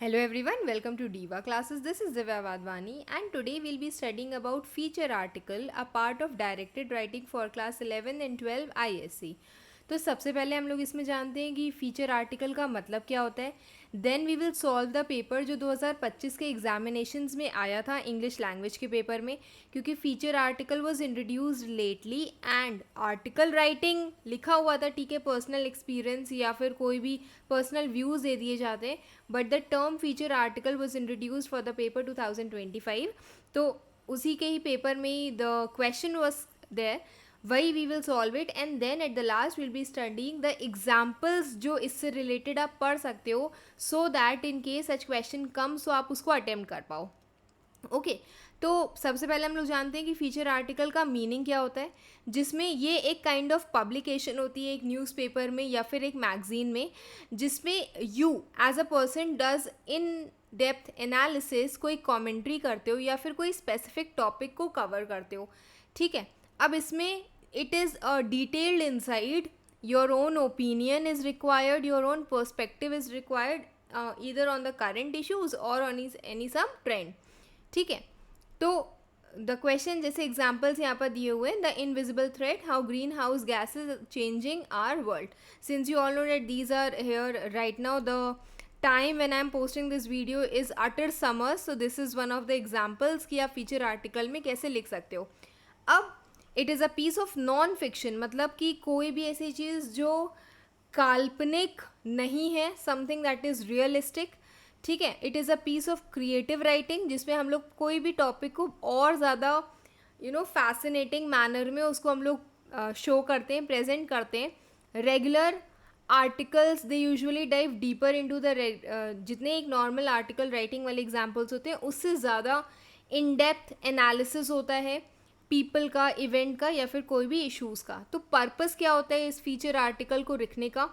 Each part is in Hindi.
Hello everyone, welcome to Diva classes. This is Divya Vadvani and today we'll be studying about feature article, a part of directed writing for class 11 and 12 ISC. तो सबसे पहले हम लोग इसमें जानते हैं कि फीचर आर्टिकल का मतलब क्या होता है. Then we will solve the paper जो 2025 के एग्जामिनेशंस में आया था इंग्लिश लैंग्वेज के पेपर में, क्योंकि feature article was introduced lately and article writing लिखा हुआ था, ठीक है, पर्सनल एक्सपीरियंस या फिर कोई भी पर्सनल व्यूज़ दे दिए जाते हैं, but the term feature article was introduced for the paper 2025. तो उसी के ही पेपर में ही द क्वेश्चन वाज देयर, वही we will solve it and then at the last will be studying the examples जो इससे रिलेटेड आप पढ़ सकते हो, so that in case such question come so आप उसको अटेम्प्ट कर पाओ. ओके तो सबसे पहले हम लोग जानते हैं कि फीचर आर्टिकल का मीनिंग क्या होता है, जिसमें ये एक काइंड ऑफ पब्लिकेशन होती है एक न्यूज़पेपर में या फिर एक मैगजीन में, जिसमें you as a person does in depth analysis, कोई कमेंट्री करते हो या फिर कोई स्पेसिफिक टॉपिक को कवर करते हो. ठीक है, अब इसमें it is a detailed insight, your own opinion is required, your own perspective is required, either on the current issues or on any some trend. ठीक है, तो द क्वेश्चन जैसे एग्जाम्पल्स यहाँ पर दिए हुए हैं, the invisible threat, how green house gases changing our world. Since you all know that these are here right now, the time when I am posting this video is utter summer, so this is one of the examples कि आप फीचर आर्टिकल में कैसे लिख सकते हो. अब it is a piece of non fiction, मतलब कि कोई भी ऐसी चीज़ जो काल्पनिक नहीं है, समथिंग दैट इज़ रियलिस्टिक. ठीक है, it is a piece of creative writing जिसमें हम लोग कोई भी टॉपिक को और ज़्यादा फैसिनेटिंग मैनर में उसको हम लोग शो करते हैं, प्रेजेंट करते हैं. Regular articles they usually dive deeper into the जितने एक नॉर्मल आर्टिकल राइटिंग वाले एग्जाम्पल्स होते हैं उससे ज़्यादा इन डेप्थ एनालिसिस होता है पीपल का, इवेंट का या फिर कोई भी इश्यूज़ का. तो पर्पस क्या होता है इस फीचर आर्टिकल को लिखने का.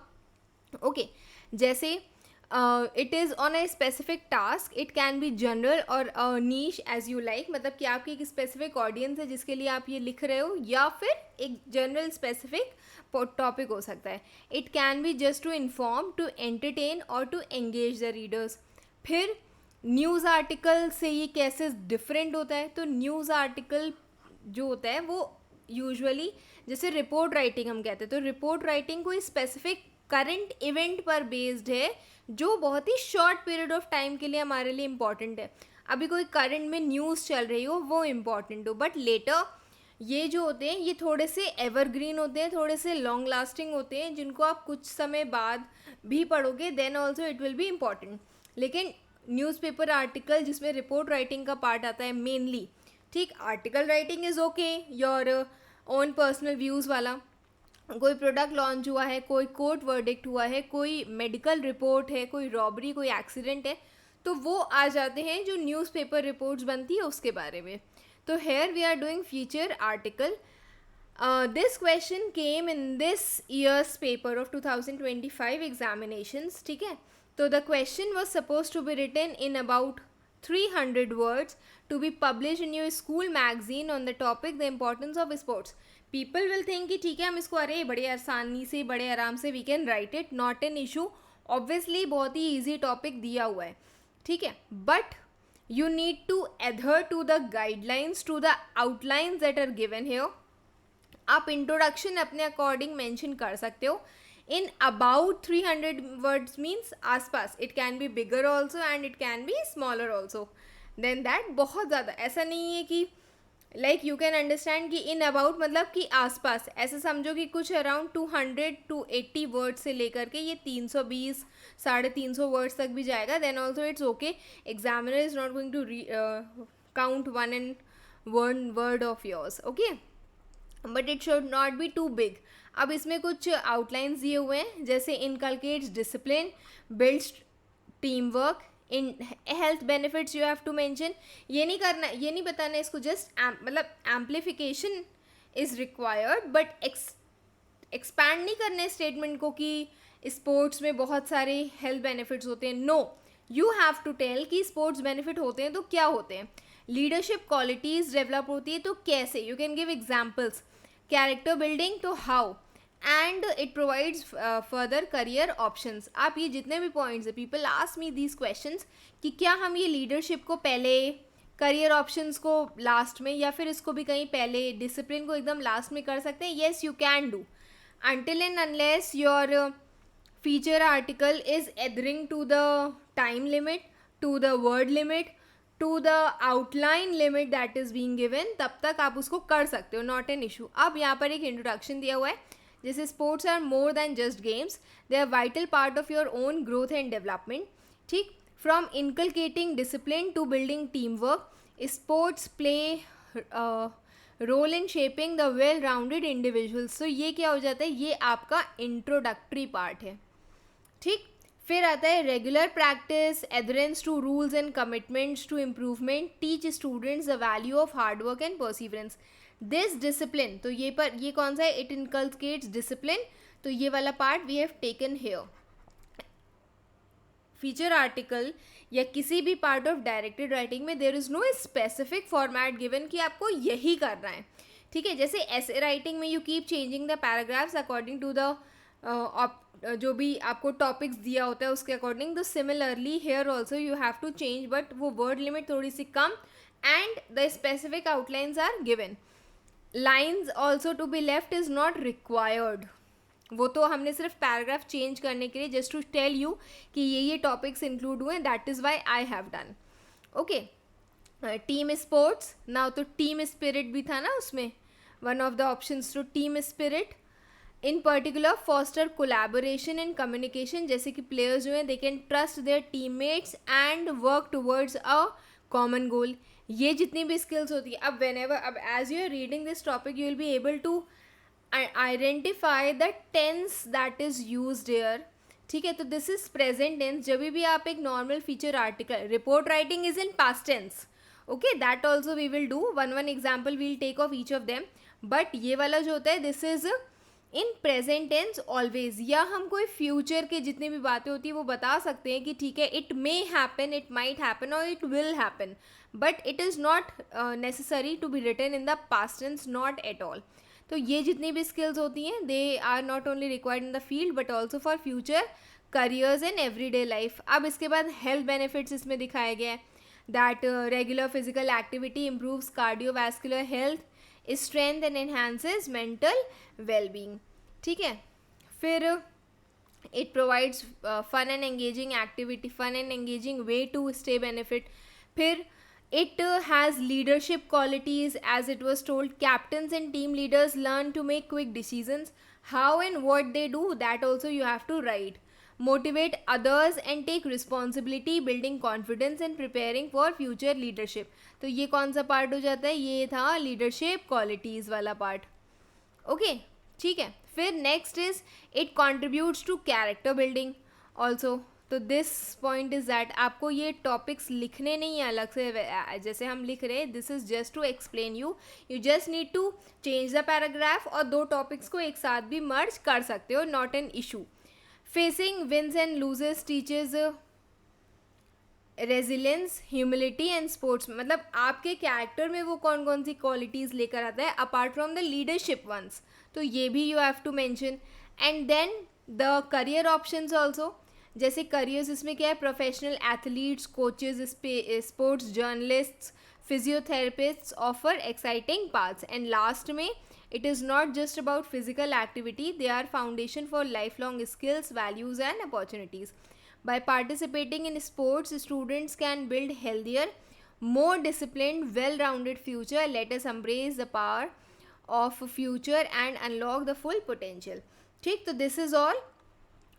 ओके जैसे it is on a specific task, it can B general और नीश एज यू लाइक, मतलब कि आपकी एक स्पेसिफिक ऑडियंस है जिसके लिए आप ये लिख रहे हो, या फिर एक जनरल स्पेसिफिक टॉपिक हो सकता है. It can be just to inform, to entertain और टू एंगेज द रीडर्स. फिर न्यूज़ आर्टिकल से ये कैसे डिफरेंट होता है, तो न्यूज़ आर्टिकल जो होता है वो यूजुअली जैसे रिपोर्ट राइटिंग हम कहते हैं, तो रिपोर्ट राइटिंग कोई स्पेसिफिक करंट इवेंट पर बेस्ड है जो बहुत ही शॉर्ट पीरियड ऑफ टाइम के लिए हमारे लिए इम्पॉर्टेंट है. अभी कोई करंट में न्यूज़ चल रही हो वो इम्पॉर्टेंट हो, बट लेटर ये जो होते हैं ये थोड़े से एवरग्रीन होते हैं, थोड़े से लॉन्ग लास्टिंग होते हैं, जिनको आप कुछ समय बाद भी पढ़ोगे then also it will be important. लेकिन न्यूज़पेपर आर्टिकल जिसमें रिपोर्ट राइटिंग का पार्ट आता है मेनली, ठीक, article writing is okay, your own personal views वाला, कोई प्रोडक्ट लॉन्च हुआ है, कोई कोर्ट वर्डिक्ट हुआ है, कोई मेडिकल रिपोर्ट है, कोई रॉबरी, कोई एक्सीडेंट है, तो वो आ जाते हैं जो न्यूज़पेपर रिपोर्ट्स बनती है उसके बारे में. तो here we are doing feature article. This question came in this years paper of 2025 examinations. ठीक है, तो the question was suppose to be written in about 300 words to be published in your school magazine on the topic the importance of sports. People will think कि ठीक है हम इसको अरे बड़े आसानी से बड़े आराम से we can write it, not an issue. Obviously बहुत ही easy topic दिया हुआ है, ठीक है, but you need to adhere to the guidelines, to the outlines that are given here. आप इंट्रोडक्शन अपने अकॉर्डिंग मेंशन कर सकते हो. In about 300 words means आसपास, it can be bigger also and it can be smaller also then that. बहुत ज़्यादा ऐसा नहीं है कि like you can understand कि in about मतलब कि आसपास, ऐसे समझो कि कुछ around 200 to 80 words से लेकर के ये 320 350 words तक भी जाएगा, then also it's okay. Examiner is not going to count one word of yours, okay, but it should not be too big. अब इसमें कुछ आउटलाइंस दिए हुए हैं जैसे inculcates discipline, builds team work, in health benefits you have to mention. ये नहीं करना, ये नहीं बताना इसको, जस्ट मतलब amplification is required, but expand नहीं करना है स्टेटमेंट को कि स्पोर्ट्स में बहुत सारे हेल्थ बेनिफिट्स होते हैं. No, you have to tell कि स्पोर्ट्स बेनिफिट होते हैं तो क्या होते हैं. लीडरशिप क्वालिटीज़ डेवलप होती है तो कैसे, you can give examples. Character building तो how, and it provides further career options. आप ये जितने भी पॉइंट्स है, people ask me these questions कि क्या हम ये लीडरशिप को पहले, करियर ऑप्शंस को लास्ट में, या फिर इसको भी कहीं पहले, डिसिप्लिन को एकदम लास्ट में कर सकते हैं. Yes, you can do, until and unless your feature article is adhering to the time limit, to the word limit, to the outline limit that is being given, तब तक आप उसको कर सकते हो, नॉट एन इशू. अब यहाँ पर एक इंट्रोडक्शन दिया हुआ है, जैसे sports are more than just games, they are vital part of your own growth and development. ठीक, from inculcating discipline to building team work, sports play role in shaping the well rounded individuals. तो ये क्या हो जाता है, ये आपका इंट्रोडक्टरी पार्ट है. ठीक, फिर आता है regular practice, adherence to rules and commitments to improvement, teach students the value of hard work and perseverance. This discipline, तो ये कौन सा है, इट इनकलकेट्स डिसिप्लिन. तो ये वाला part we have taken here. Feature article या किसी भी पार्ट ऑफ डायरेक्टेड राइटिंग में there is no specific format given कि आपको यही करना है. ठीक है, जैसे ऐसे राइटिंग में you keep changing the paragraphs according to the जो भी आपको टॉपिक्स दिया होता है उसके अकॉर्डिंग. तो similarly here also you have to change, but वो वर्ड लिमिट थोड़ी सी कम and the specific outlines are given. Lines also to be left is not required. वो तो हमने सिर्फ पैराग्राफ चेंज करने के लिए, जस्ट टू टेल यू कि ये टॉपिक्स इंक्लूड हुए, that is why I have done. Okay, team sports, now तो टीम स्पिरिट भी था ना उसमें, one of the options to team spirit. In particular foster collaboration and communication, जैसे कि प्लेयर्स जो हैं they can trust their teammates and work towards a common goal. ये जितनी भी स्किल्स होती है, अब वेन अब as you are reading this topic you will be able to identify the tense that is used here. ठीक है, तो दिस इज प्रेजेंट टेंस. जब भी आप एक normal feature article, report writing is in past tense. Okay, that also we will do one example, we'll take of each of them. But ये वाला जो होता है this is in present tense always. या हम कोई फ्यूचर के जितनी भी बातें होती है वो बता सकते हैं कि ठीक है, it may happen, it might happen और it will happen, but it is not necessary to be written in the past tense, not at all. तो ये जितनी भी स्किल्स होती हैं they are not only required in the field but also for future careers and everyday life. अब इसके बाद हेल्थ बेनिफिट्स इसमें दिखाया गया है, that regular physical activity improves cardiovascular health, strength and enhances mental wellbeing. ठीक है, फिर it provides fun and engaging activity, fun and engaging way to stay benefit. फिर it has leadership qualities, as it was told, captains and team leaders learn to make quick decisions. How and what they do, that also you have to write. Motivate others and take responsibility, building confidence and preparing for future leadership. तो ये कौन सा पार्ट हो जाता है, ये था leadership qualities वाला पार्ट. ओके, ठीक है. फिर next is it contributes to character building also. तो दिस पॉइंट इज़ दैट आपको ये टॉपिक्स लिखने नहीं है अलग से जैसे हम लिख रहे हैं, this is just to explain you. You just need to change the paragraph और दो टॉपिक्स को एक साथ भी मर्ज कर सकते हो, not an issue. Facing wins and loses teaches resilience, humility and sports. मतलब आपके कैरेक्टर में वो कौन कौन सी क्वालिटीज़ लेकर आता है apart from the leadership ones, तो ये भी you have to mention. And then the career options also, जैसे करियर्स इसमें क्या है, professional athletes, coaches, sports journalists, physiotherapists offer exciting paths. And last में it is not just about physical activity, they are foundation for life long skills, values and opportunities. By participating in sports, students can build healthier, more disciplined, well-rounded future. Let us embrace the power of future and unlock the full potential. ठीक, तो this is all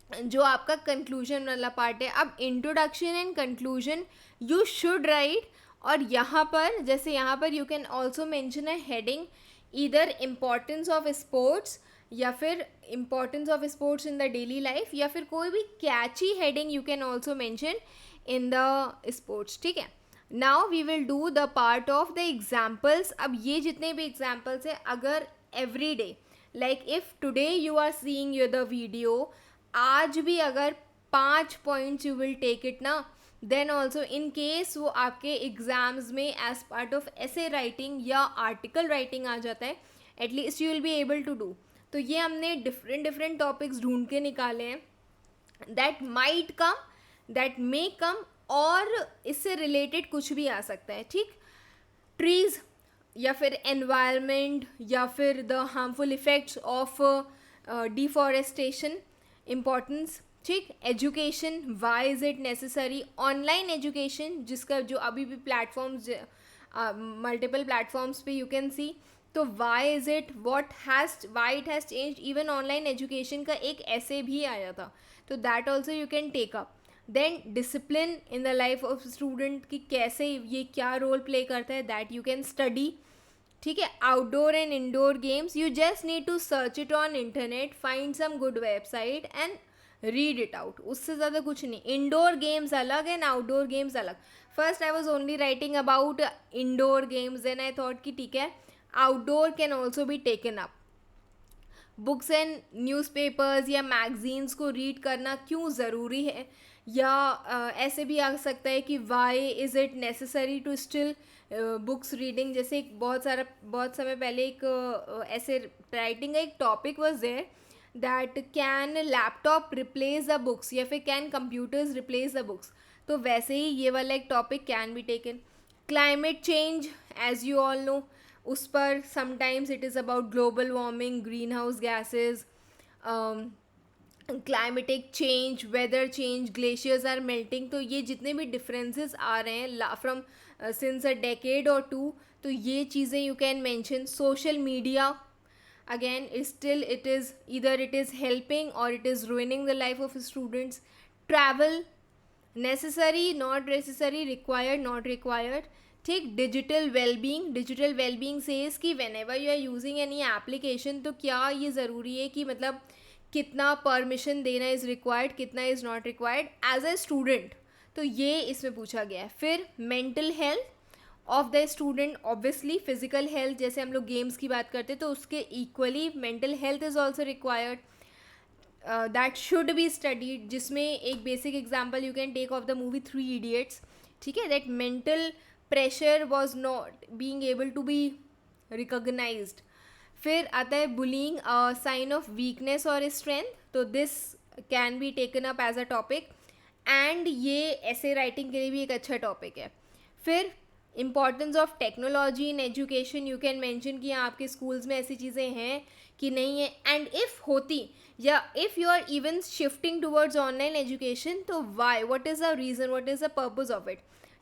जो आपका कंक्लूजन वाला पार्ट है. अब introduction and conclusion you should write, और यहाँ पर जैसे यहाँ पर you can also mention a heading, either importance of sports या फिर importance of sports in the daily life, या फिर कोई भी catchy heading you can also mention in the sports. ठीक है, now we will do the part of the examples. अब ये जितने भी एग्जाम्पल्स हैं, अगर every day like if today you are seeing your the video, आज भी अगर 5 points you will take it ना, देन ऑल्सो इन केस वो आपके एग्जाम्स में एज पार्ट ऑफ ऐसे राइटिंग या आर्टिकल राइटिंग आ जाता है, at least you will be able to do. तो ये हमने डिफरेंट डिफरेंट टॉपिक्स ढूंढ के निकाले हैं that might come, that may come, और इससे रिलेटेड कुछ भी आ सकता है. ठीक, ट्रीज या फिर एनवायरनमेंट या फिर the harmful effects of deforestation, importance. ठीक, education, why is it necessary, online education जिसका जो अभी भी प्लेटफॉर्म्स, मल्टीपल प्लेटफॉर्म्स पे यू कैन सी. तो why is it, why it has change. Even online education का एक ऐसे भी आया था, तो that also you can take up. Then discipline in the life of student कि कैसे ये क्या रोल प्ले करता है, दैट यू कैन स्टडी. ठीक है, outdoor and indoor games, you just need to search it on internet, find some good website and read it out. उससे ज़्यादा कुछ नहीं. इंडोर गेम्स अलग एंड आउटडोर गेम्स अलग. First I was only writing about indoor games, then I thought कि ठीक है, outdoor can also be taken up. Books and newspapers या मैगजीन्स को रीड करना क्यों ज़रूरी है, या ऐसे भी आ सकता है कि why is it necessary to still books reading. जैसे एक बहुत समय पहले एक ऐसे राइटिंग का एक topic was there that can laptop replace the books या फिर can computers replace the books. तो वैसे ही ये वाला एक topic can be taken. Climate change, as you all know, उस पर sometimes it is about global warming, green house gases, climatic change, weather change, glaciers are melting. तो ये जितने भी डिफरेंसेस आ रहे हैं फ्रॉम सिंस अ डेकेड और टू, तो ये चीज़ें you can mention. Social media, again it is either it is helping or it is ruining the life of students. Travel, necessary not necessary, required not required. ठीक, डिजिटल वेलबींग सेज कि whenever you are using any application, तो क्या ये ज़रूरी है कि मतलब कितना परमिशन देना इज़ रिक्वायर्ड, कितना is not required as a student. तो ये इसमें पूछा गया है. फिर mental health of the student, obviously physical health, जैसे हम लोग गेम्स की बात करते हैं तो उसके equally mental health is also required, that should be studied. जिसमें एक basic example you can take of the movie 3 Idiots. ठीक है, that mental pressure was not being able to be recognised. फिर आता है बुलिंग, साइन ऑफ वीकनेस और स्ट्रेंथ. तो this can be taken up as a topic, and ये ऐसे राइटिंग के लिए भी एक अच्छा टॉपिक है. फिर importance of technology in education, you can mention कि आपके स्कूल्स में ऐसी चीज़ें हैं कि नहीं है, एंड इफ़ होती या if you are even shifting towards online education, तो why, what is the reason, what is the purpose of it.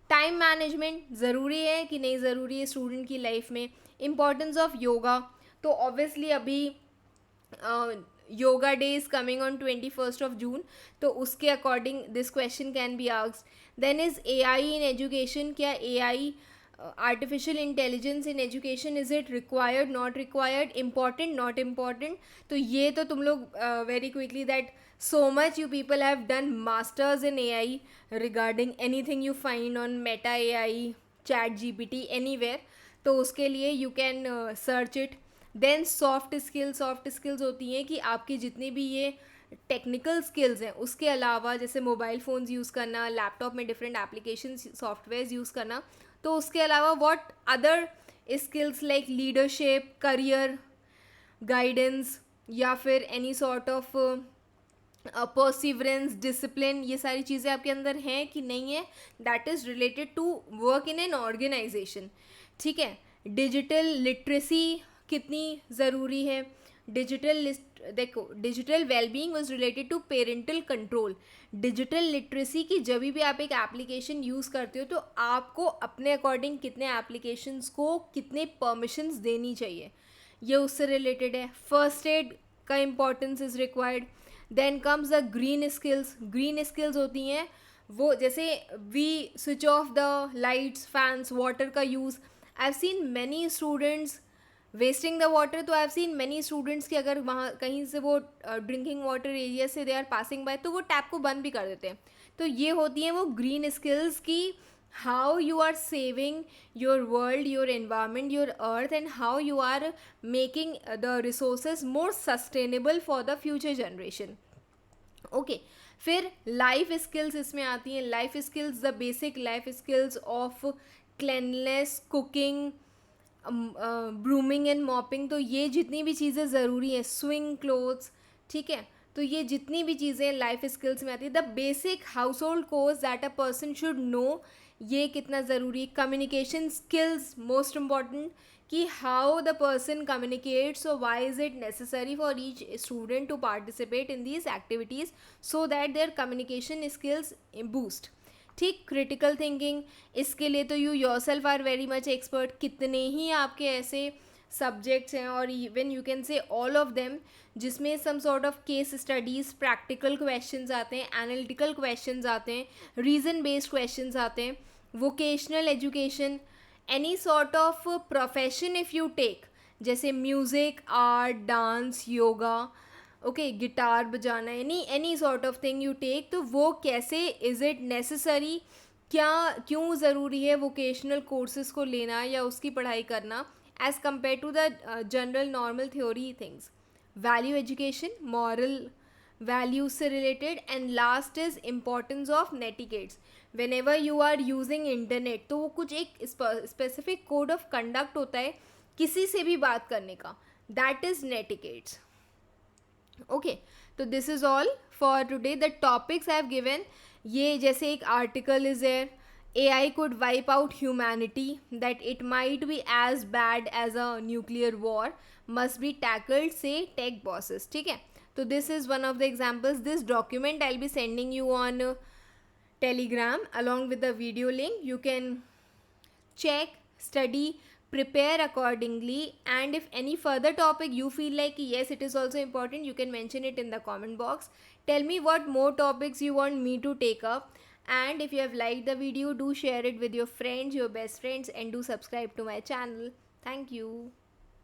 Time management ज़रूरी है कि नहीं ज़रूरी है स्टूडेंट की लाइफ में. इम्पॉर्टेंस ऑफ योगा, तो ऑब्वियसली अभी yoga day is coming on 21st of June, तो उसके according this question can be asked. Then is AI in education, क्या AI artificial intelligence in education, is it required not required, important not important. तो ये तो तुम लोग very quickly that so much you people have done masters in AI regarding anything you find on Meta AI, Chat GPT, anywhere. तो उसके लिए you can search it. Then soft skills होती हैं कि आपकी जितनी भी ये टेक्निकल स्किल्स हैं उसके अलावा, जैसे मोबाइल फ़ोन्स यूज़ करना, लैपटॉप में डिफरेंट एप्लीकेशन सॉफ्टवेयर यूज़ करना, तो उसके अलावा what other skills like leadership, career guidance, या फिर any sort of perseverance, discipline, ये सारी चीज़ें आपके अंदर हैं कि नहीं है, that is related to work in an organisation. ठीक है, डिजिटल लिटरेसी कितनी ज़रूरी है. देखो, digital wellbeing was related to parental control. Digital literacy की जब भी आप एक एप्लीकेशन यूज़ करते हो तो आपको अपने अकॉर्डिंग कितने एप्लीकेशंस को कितने परमिशंस देनी चाहिए, ये उससे रिलेटेड है. फर्स्ट एड का importance is required. Then comes the green skills होती हैं वो, जैसे we switch off the lights, fans, water का use. I have seen many students wasting the water. तो I have seen many students कि अगर वहाँ कहीं से वो ड्रिंकिंग वाटर एरिया से दे आर पासिंग बाय, तो वो टैप को बंद भी कर देते हैं. तो ये होती हैं वो ग्रीन स्किल्स की, how you are saving your world, your environment, your earth, and how you are making the resources more sustainable for the future generation. Okay, फिर लाइफ स्किल्स इसमें आती हैं. Life skills, the basic life skills of cleanliness, cooking, brooming and mopping, तो ये जितनी भी चीज़ें ज़रूरी हैं, स्विंग क्लोथ्स, ठीक है, तो ये जितनी भी चीज़ें लाइफ स्किल्स में आती है, the basic household course that a person should know, ये कितना ज़रूरी, कम्युनिकेशन स्किल्स मोस्ट इम्पॉर्टेंट, कि how the person communicates, so why is it necessary for each student to participate in these activities so that their communication skills boost. ठीक, क्रिटिकल थिंकिंग, इसके लिए तो you yourself are very much expert, कितने ही आपके ऐसे सब्जेक्ट्स हैं, और even you can say all of them, जिसमें some sort of case studies, practical questions आते हैं, एनालिटिकल क्वेश्चंस आते हैं, रीज़न बेस्ड क्वेश्चंस आते हैं, vocational education, any sort of profession if you take, जैसे music, art, dance, yoga, okay, guitar बजाना, any sort of thing you take, तो वो कैसे, इज़ इट नेसेसरी, क्या क्यों ज़रूरी है वोकेशनल कोर्सेज़ को लेना या उसकी पढ़ाई करना as compare to the general normal theory things, value education, moral values से related, and last is importance of netiquettes, whenever you are using internet, तो वो कुछ एक स्पेसिफिक कोड ऑफ कंडक्ट होता है किसी से भी बात करने का, दैट इज़ नेटिकेट्स। ओके, तो this is all for today, the topics I have given, ये जैसे एक article is there, AI could wipe out humanity, that it might be as bad as a nuclear war, must be tackled, say tech bosses, ठीक है, तो this is one of the examples. This document I'll be sending you on Telegram along with the video link. You can check, study, prepare accordingly, and if any further topic you feel like yes it is also important, you can mention it in the comment box. Tell me what more topics you want me to take up, and if you have liked the video, do share it with your friends, your best friends, and do subscribe to my channel. Thank you.